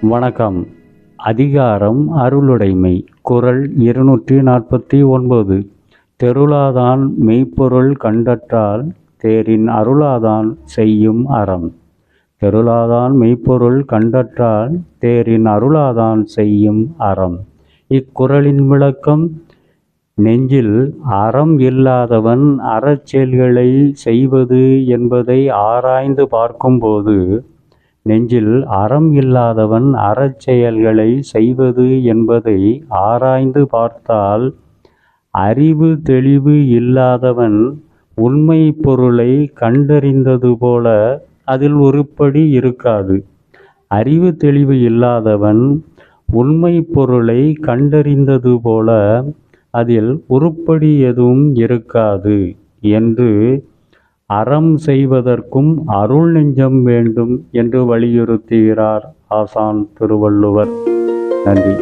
வணக்கம். அதிகாரம் அருளுடைமை. குறள் 249. தெருளாதான் மெய்ப்பொருள் கண்டற்றால் தேரின் அருளாதான் செய்யும் அறம். தெருளாதான் மெய்ப்பொருள் கண்டற்றால் தேரின் அருளாதான் செய்யும் அறம். இக்குறளின் விளக்கம்: நெஞ்சில் அறம் இல்லாதவன் அறச்செயல்களை செய்வது என்பதை ஆராய்ந்து பார்க்கும்போது, நெஞ்சில் அறம் இல்லாதவன் அறச்செயல்களை செய்வது என்பதை ஆராய்ந்து பார்த்தால், அறிவு தெளிவு இல்லாதவன் உண்மை பொருளை கண்டறிந்தது போல அதில் உருப்படி இருக்காது. அறிவு தெளிவு இல்லாதவன் உண்மை பொருளை கண்டறிந்தது போல அதில் உருப்படி எதுவும் இருக்காது என்று அறம் செய்வதற்கும் அருள் நெஞ்சம் வேண்டும் என்று வலியுறுத்துகிறார் ஆசான் திருவள்ளுவர். நன்றி.